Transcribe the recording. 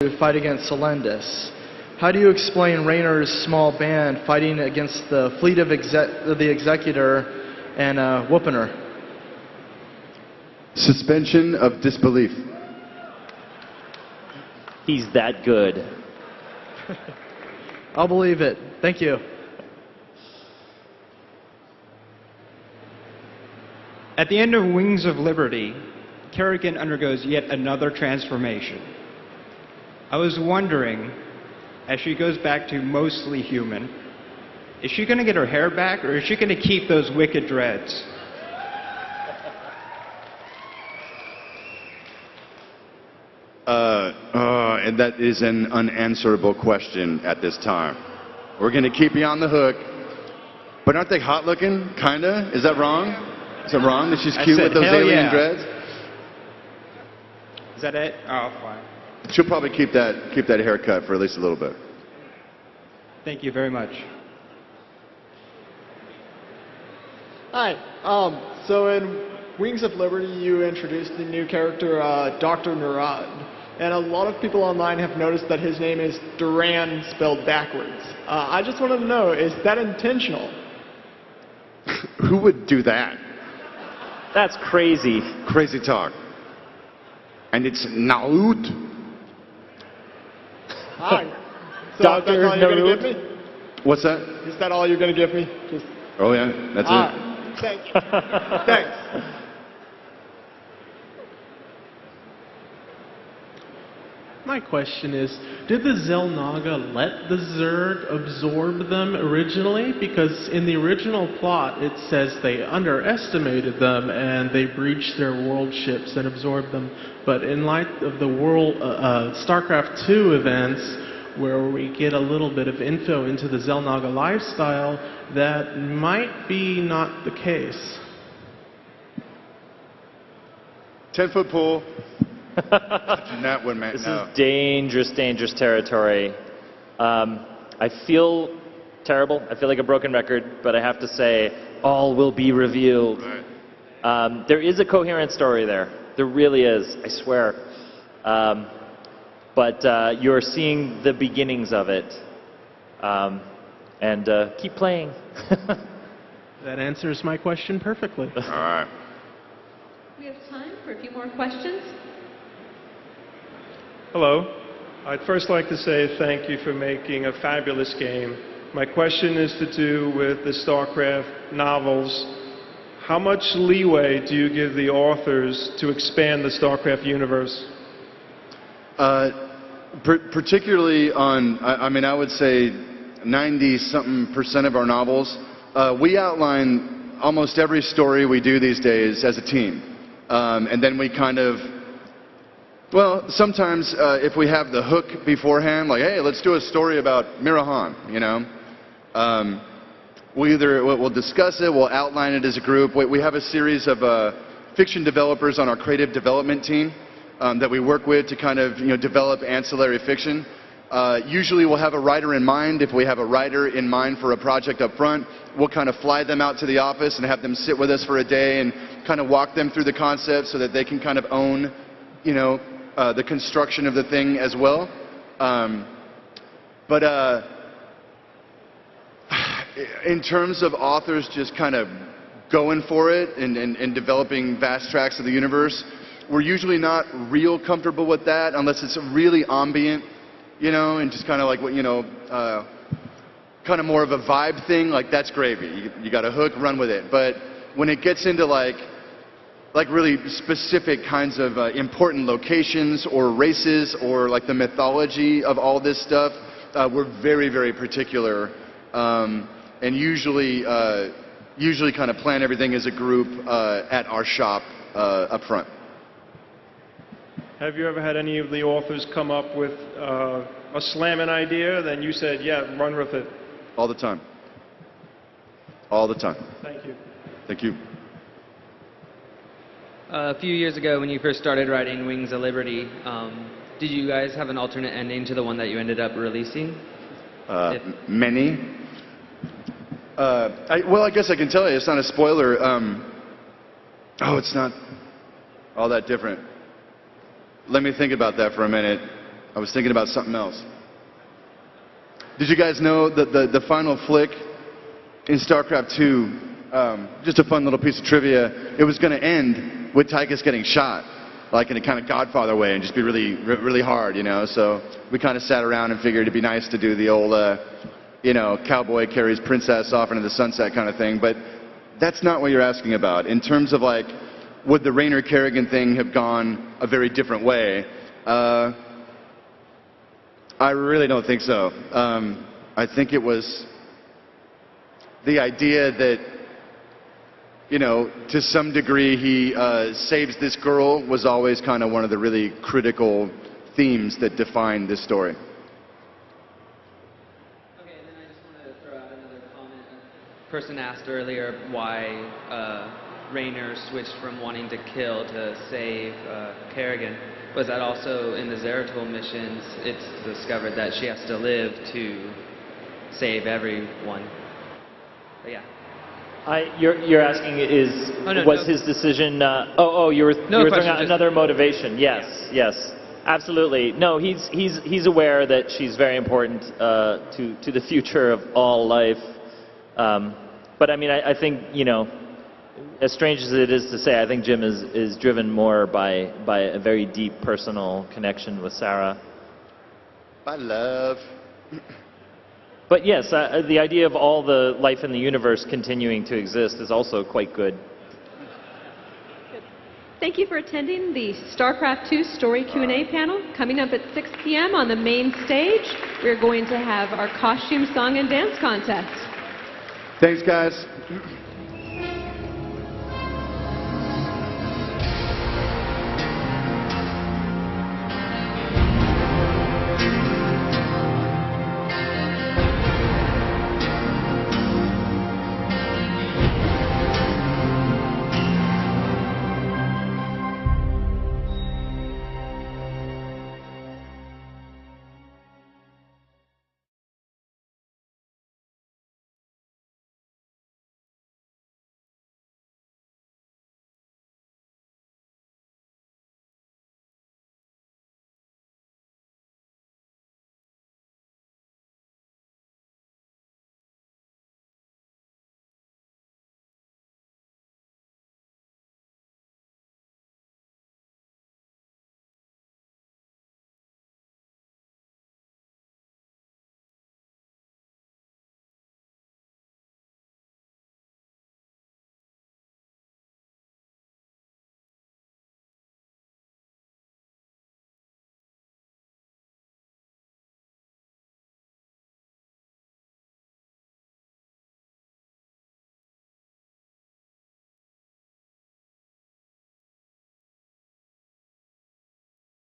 to fight against Selendis. How do you explain Raynor's small band fighting against the fleet of the Executor and whooping her? Suspension of disbelief. He's that good. I'll believe it. Thank you. At the end of Wings of Liberty, Kerrigan undergoes yet another transformation. I was wondering, as she goes back to mostly human, is she going to get her hair back, or is she going to keep those wicked dreads? And that is an unanswerable question at this time. We're going to keep you on the hook. But aren't they hot looking? Kinda? Is that wrong? Is it wrong that she's cute with those alien dreads? Is that it? Oh, fine. She'll probably keep that haircut for at least a little bit. Thank you very much. Hi. So in Wings of Liberty, you introduced the new character, Dr. Narad. And a lot of people online have noticed that his name is Duran spelled backwards. I just wanted to know, is that intentional? Who would do that? That's crazy. Crazy talk. And it's Naut. Hi. So Dr. that's all you're going to give me? What's that? Is that all you're going to give me? Just... Oh yeah, that's it. Thank you. Thanks. My question is, did the Xel'Naga let the Zerg absorb them originally? Because in the original plot, it says they underestimated them and they breached their world ships and absorbed them. But in light of the Starcraft 2 events, where we get a little bit of info into the Xel'Naga lifestyle, that might be not the case. 10-foot pool. That one, man. This is dangerous, dangerous territory. I feel terrible. I feel like a broken record, but I have to say, all will be revealed. Right. There is a coherent story there. There really is, I swear. But you're seeing the beginnings of it. And keep playing. That answers my question perfectly. All right. We have time for a few more questions. Hello. I'd first like to say thank you for making a fabulous game. My question is to do with the Starcraft novels. How much leeway do you give the authors to expand the Starcraft universe? Particularly on, I would say 90-something% of our novels, we outline almost every story we do these days as a team. And then we kind of, well, sometimes if we have the hook beforehand, like, hey, let's do a story about Mirahan, you know. We'll discuss it, we'll outline it as a group. We have a series of fiction developers on our creative development team that we work with to kind of, develop ancillary fiction. Usually we'll have a writer in mind. If we have a writer in mind for a project up front, we'll kind of fly them out to the office and have them sit with us for a day and kind of walk them through the concept so that they can kind of own, the construction of the thing as well. But in terms of authors just kind of going for it and developing vast tracts of the universe, we're usually not real comfortable with that unless it's really ambient, and just kind of like, kind of more of a vibe thing. Like, that's gravy. You got a hook, run with it. But when it gets into like really specific kinds of important locations or races or like the mythology of all this stuff, we're very, very particular, and usually kind of plan everything as a group at our shop up front. Have you ever had any of the authors come up with a slamming idea, then you said, yeah, run with it? All the time. All the time. Thank you. Thank you. A few years ago, when you first started writing Wings of Liberty, did you guys have an alternate ending to the one that you ended up releasing? Many. I guess I can tell you, it's not a spoiler. It's not all that different. Let me think about that for a minute. I was thinking about something else. Did you guys know that the final flick in StarCraft 2, just a fun little piece of trivia, it was going to end with Tychus getting shot, like in a kind of Godfather way, and just be really, really hard, you know? So we kind of sat around and figured it'd be nice to do the old, you know, cowboy carries princess off into the sunset kind of thing, but that's not what you're asking about. In terms of, like, would the Raynor Kerrigan thing have gone a very different way? I really don't think so. I think it was the idea that, you know, to some degree he saves this girl was always kind of one of the really critical themes that defined this story. Okay, and then I just wanted to throw out another comment. A person asked earlier why Raynor switched from wanting to kill to save Kerrigan. Was that also in the Zeratul missions, it's discovered that she has to live to save everyone. But yeah. You're asking was his decision? You were throwing out another motivation. Yes, yes, absolutely. No, he's aware that she's very important to the future of all life. But I mean, I think, you know, as strange as it is to say, I think Jim is driven more by a very deep personal connection with Sarah. By love. But yes, the idea of all the life in the universe continuing to exist is also quite good. Thank you for attending the StarCraft 2 Story Q&A panel. Coming up at 6 p.m. on the main stage, we're going to have our costume, song, and dance contest. Thanks, guys.